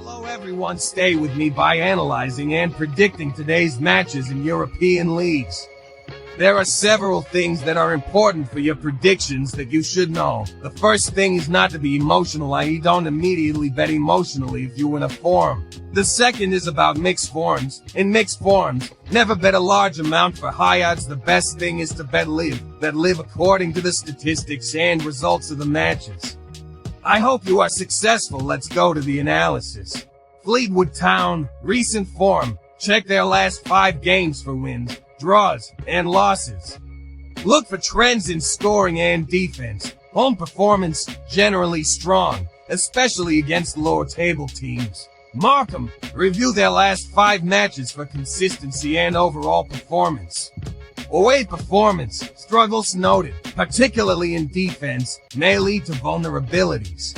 Hello everyone, stay with me by analyzing and predicting today's matches in European leagues. There are several things that are important for your predictions that you should know. The first thing is not to be emotional, i.e. don't immediately bet emotionally if you win a form. The second is about mixed forms. In mixed forms, never bet a large amount for high odds. The best thing is to bet live according to the statistics and results of the matches. I hope you are successful. Let's go to the analysis. Fleetwood Town, recent form. Check their last 5 games for wins, draws, and losses. Look for trends in scoring and defense. Home performance, generally strong, especially against lower table teams. Markham, review their last 5 matches for consistency and overall performance. Away performance, struggles noted, particularly in defense, may lead to vulnerabilities.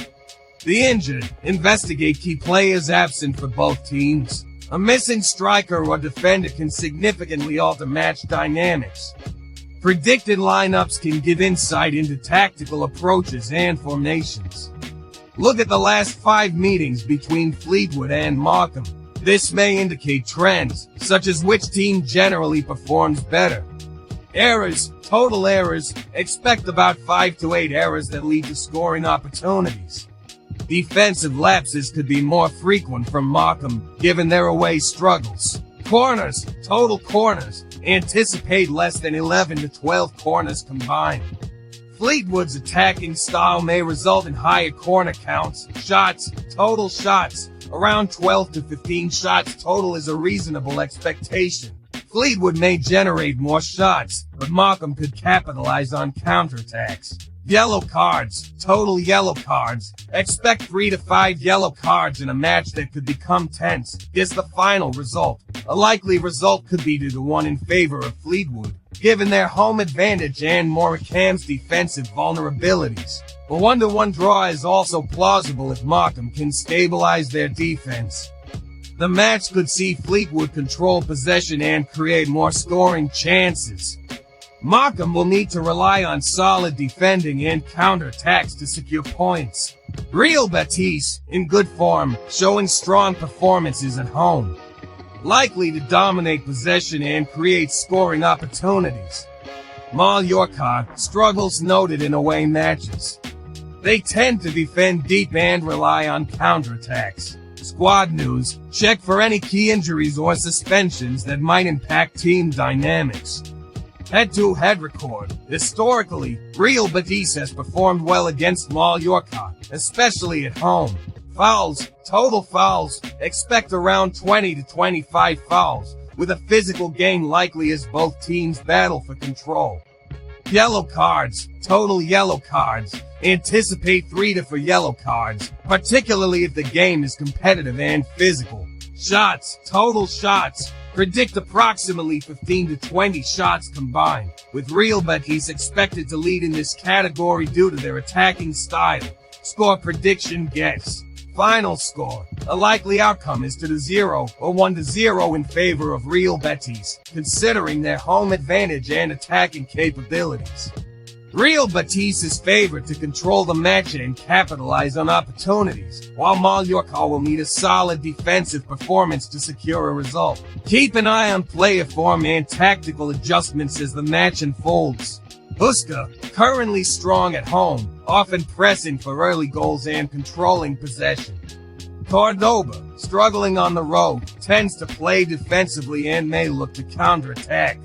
The injured, investigate key players absent for both teams. A missing striker or defender can significantly alter match dynamics. Predicted lineups can give insight into tactical approaches and formations. Look at the last 5 meetings between Fleetwood and Markham. This may indicate trends, such as which team generally performs better. Errors, total errors, expect about 5 to 8 errors that lead to scoring opportunities. Defensive lapses could be more frequent from Markham, given their away struggles. Corners, total corners, anticipate less than 11 to 12 corners combined. Fleetwood's attacking style may result in higher corner counts. Shots, total shots, around 12 to 15 shots total is a reasonable expectation. Fleetwood may generate more shots, but Markham could capitalize on counterattacks. Yellow cards, total yellow cards. Expect 3 to 5 yellow cards in a match that could become tense. Guess the final result. A likely result could be 2-1 in favor of Fleetwood, given their home advantage and Morecambe's defensive vulnerabilities. A 1-1 draw is also plausible if Markham can stabilize their defense. The match could see Fleetwood control possession and create more scoring chances. Markham will need to rely on solid defending and counterattacks to secure points. Real Betis, in good form, showing strong performances at home. Likely to dominate possession and create scoring opportunities. Mallorca, struggles noted in away matches. They tend to defend deep and rely on counterattacks. Squad news, check for any key injuries or suspensions that might impact team dynamics. Head-to-head record. Historically, Real Betis has performed well against Mallorca, especially at home. Fouls, total fouls, expect around 20 to 25 fouls, with a physical game likely as both teams battle for control. Yellow cards, total yellow cards, anticipate 3 to 4 yellow cards, particularly if the game is competitive and physical. Shots, total shots, predict approximately 15 to 20 shots combined, with Real Betis expected to lead in this category due to their attacking style. Score prediction guess. Final score. A likely outcome is 2-0 or 1-0 in favor of Real Betis, considering their home advantage and attacking capabilities. Real Betis is favored to control the match and capitalize on opportunities, while Mallorca will need a solid defensive performance to secure a result. Keep an eye on player form and tactical adjustments as the match unfolds. Huesca, currently strong at home, often pressing for early goals and controlling possession. Cordoba, struggling on the road, tends to play defensively and may look to counterattack.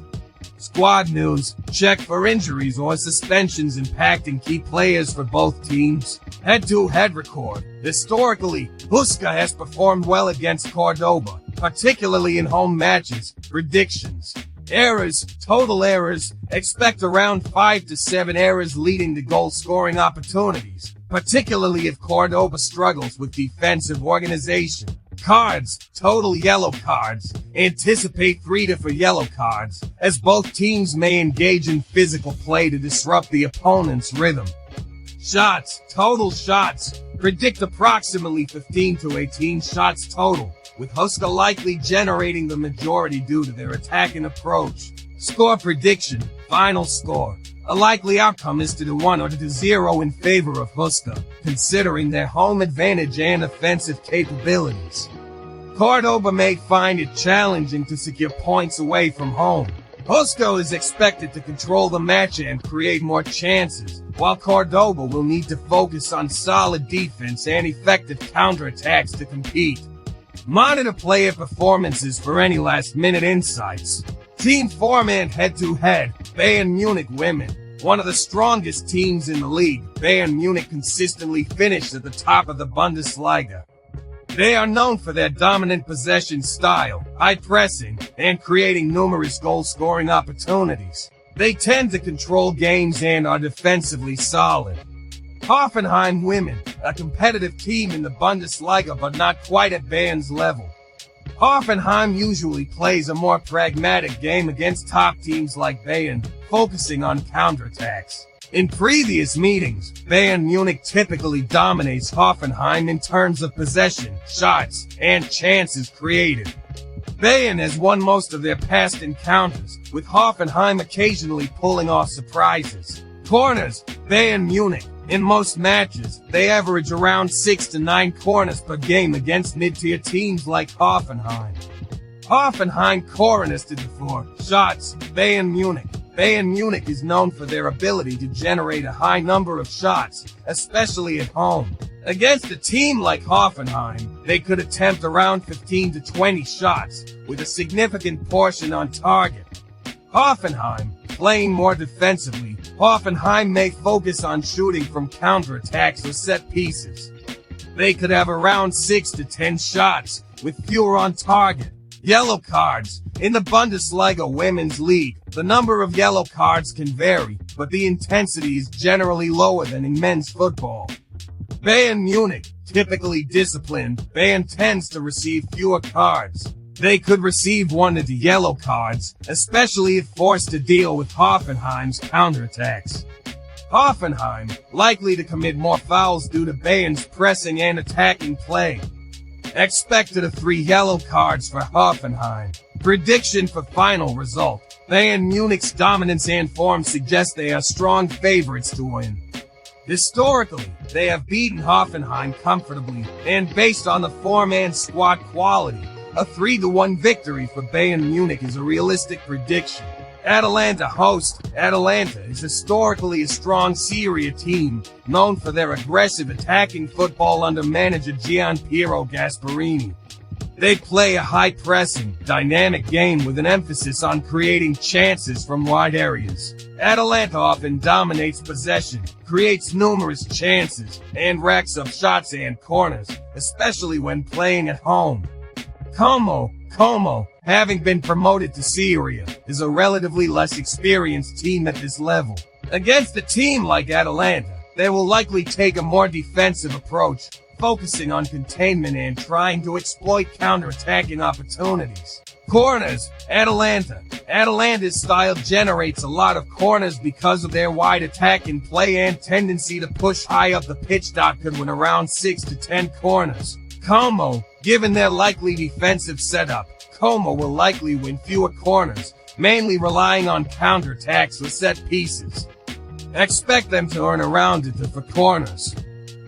Squad news, check for injuries or suspensions impacting key players for both teams. Head-to-head record. Historically, Huesca has performed well against Cordoba, particularly in home matches. Predictions. Errors, total errors, expect around 5 to 7 errors leading to goal-scoring opportunities, particularly if Cordoba struggles with defensive organization. Cards, total yellow cards, anticipate 3 to 4 yellow cards, as both teams may engage in physical play to disrupt the opponent's rhythm. Shots, total shots, predict approximately 15 to 18 shots total, with Huesca likely generating the majority due to their attacking approach. Score prediction, final score. A likely outcome is 2-1 or 2-0 in favor of Huska, considering their home advantage and offensive capabilities. Cordoba may find it challenging to secure points away from home. Huska is expected to control the match and create more chances, while Cordoba will need to focus on solid defense and effective counterattacks to compete. Monitor player performances for any last-minute insights. Team form and head-to-head, Bayern Munich women. One of the strongest teams in the league, Bayern Munich consistently finished at the top of the Bundesliga. They are known for their dominant possession style, high pressing, and creating numerous goal-scoring opportunities. They tend to control games and are defensively solid. Hoffenheim women, a competitive team in the Bundesliga but not quite at Bayern's level. Hoffenheim usually plays a more pragmatic game against top teams like Bayern, focusing on counterattacks. In previous meetings, Bayern Munich typically dominates Hoffenheim in terms of possession, shots, and chances created. Bayern has won most of their past encounters, with Hoffenheim occasionally pulling off surprises. Corners, Bayern Munich. In most matches, they average around 6 to 9 corners per game against mid-tier teams like Hoffenheim. Hoffenheim corners to 4 shots, Bayern Munich. Bayern Munich is known for their ability to generate a high number of shots, especially at home. Against a team like Hoffenheim, they could attempt around 15 to 20 shots, with a significant portion on target. Hoffenheim, playing more defensively, Hoffenheim may focus on shooting from counterattacks or set pieces. They could have around 6 to 10 shots, with fewer on target. Yellow cards. In the Bundesliga Women's League, the number of yellow cards can vary, but the intensity is generally lower than in men's football. Bayern Munich, typically disciplined, Bayern tends to receive fewer cards. They could receive 1 to 2 yellow cards, especially if forced to deal with Hoffenheim's counterattacks. Hoffenheim, likely to commit more fouls due to Bayern's pressing and attacking play. Expected 3 yellow cards for Hoffenheim. Prediction for final result. Bayern Munich's dominance and form suggest they are strong favorites to win. Historically, they have beaten Hoffenheim comfortably, and based on the form and squad quality, a 3-1 victory for Bayern Munich is a realistic prediction. Atalanta host. Atalanta is historically a strong Serie A team, known for their aggressive attacking football under manager Gianpiero Gasperini. They play a high-pressing, dynamic game with an emphasis on creating chances from wide areas. Atalanta often dominates possession, creates numerous chances, and racks up shots and corners, especially when playing at home. Como, having been promoted to Serie A, is a relatively less experienced team at this level. Against a team like Atalanta, they will likely take a more defensive approach, focusing on containment and trying to exploit counter-attacking opportunities. Corners. Atalanta. Atalanta's style generates a lot of corners because of their wide attacking play and tendency to push high up the pitch. Could win around 6 to 10 corners. Como. Given their likely defensive setup, Como will likely win fewer corners, mainly relying on counterattacks or set pieces. Expect them to earn around it for corners.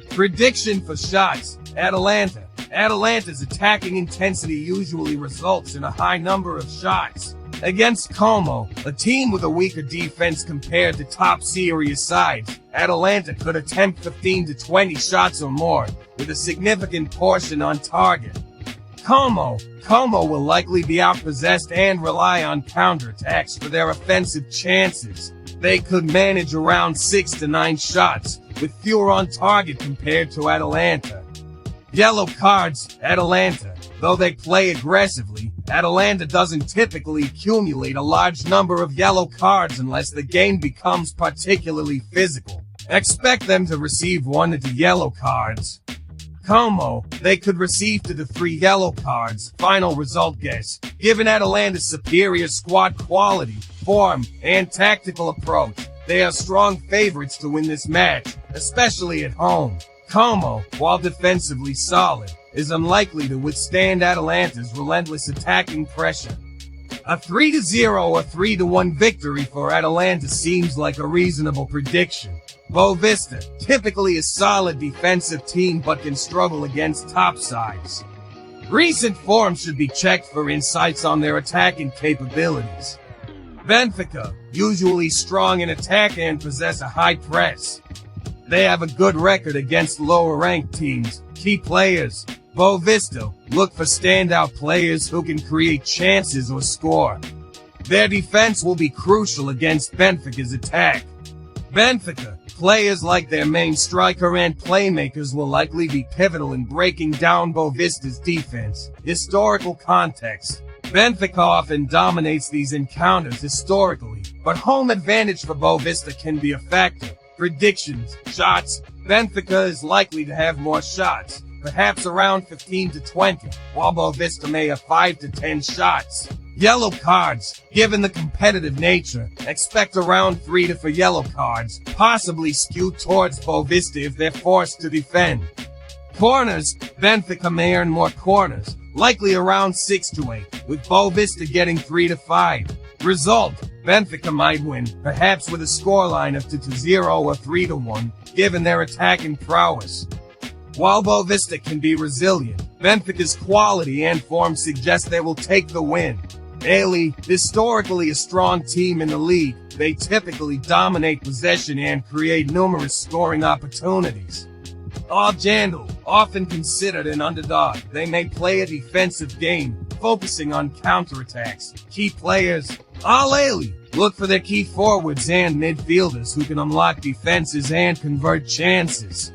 Prediction for shots. Atalanta. Atalanta's attacking intensity usually results in a high number of shots. Against Como, a team with a weaker defense compared to top Serie A sides, Atalanta could attempt 15 to 20 shots or more, with a significant portion on target. Como will likely be outpossessed and rely on counterattacks for their offensive chances. They could manage around 6 to 9 shots, with fewer on target compared to Atalanta. Yellow cards. Atalanta. Though they play aggressively, Atalanta doesn't typically accumulate a large number of yellow cards unless the game becomes particularly physical. Expect them to receive 1 to 2 yellow cards. Como, they could receive 2 to 3 yellow cards. Final result guess. Given Atalanta's superior squad quality, form, and tactical approach, they are strong favorites to win this match, especially at home. Como, while defensively solid, is unlikely to withstand Atalanta's relentless attacking pressure. A 3-0 or 3-1 victory for Atalanta seems like a reasonable prediction. Boavista, typically a solid defensive team but can struggle against top sides. Recent form should be checked for insights on their attacking capabilities. Benfica, usually strong in attack and possess a high press. They have a good record against lower-ranked teams. Key players. Boavista, look for standout players who can create chances or score. Their defense will be crucial against Benfica's attack. Benfica, players like their main striker and playmakers will likely be pivotal in breaking down Boavista's defense. Historical context. Benfica often dominates these encounters historically, but home advantage for Boavista can be a factor. Predictions. Shots. Benfica is likely to have more shots, perhaps around 15 to 20, while Boavista may have 5 to 10 shots. Yellow cards. Given the competitive nature, expect around 3 to 4 yellow cards, possibly skewed towards Boavista if they're forced to defend. Corners. Benfica may earn more corners, likely around 6 to 8, with Boavista getting 3 to 5. Result. Benfica might win, perhaps with a scoreline of 2-0 or 3-1, given their attacking prowess. While Boavista can be resilient, Benfica's quality and form suggest they will take the win. Daily, historically a strong team in the league, they typically dominate possession and create numerous scoring opportunities. Argendal, often considered an underdog, they may play a defensive game, focusing on counterattacks. Key players. Al-Ahly, look for their key forwards and midfielders who can unlock defenses and convert chances.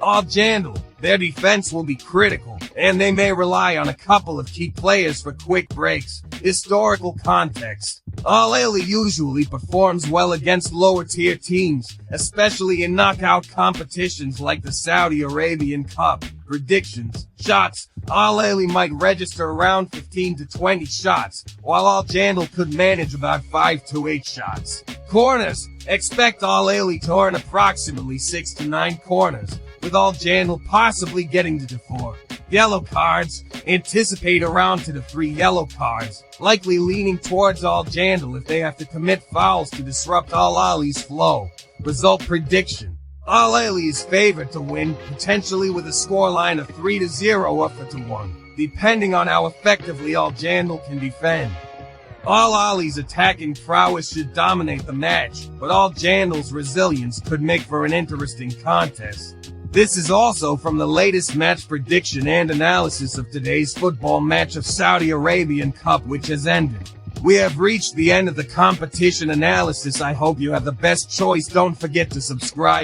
Argendal, their defense will be critical, and they may rely on a couple of key players for quick breaks. Historical context. Al-Ahly usually performs well against lower-tier teams, especially in knockout competitions like the Saudi Arabian Cup. Predictions. Shots. Al-Ahly might register around 15 to 20 shots, while Argendal could manage about 5 to 8 shots. Corners. Expect Al-Ahly to earn approximately 6 to 9 corners, with Argendal possibly getting to 4. Yellow cards. Anticipate around 2 to 3 yellow cards, likely leaning towards Argendal if they have to commit fouls to disrupt Al-Ahly's flow. Result prediction. Al-Ahly is favored to win, potentially with a scoreline of 3-0 or 4-1, depending on how effectively Argendal can defend. Al-Ahly's attacking prowess should dominate the match, but Argendal's resilience could make for an interesting contest. This is also from the latest match prediction and analysis of today's football match of Saudi Arabian Cup, which has ended. We have reached the end of the competition analysis. I hope you have the best choice. Don't forget to subscribe.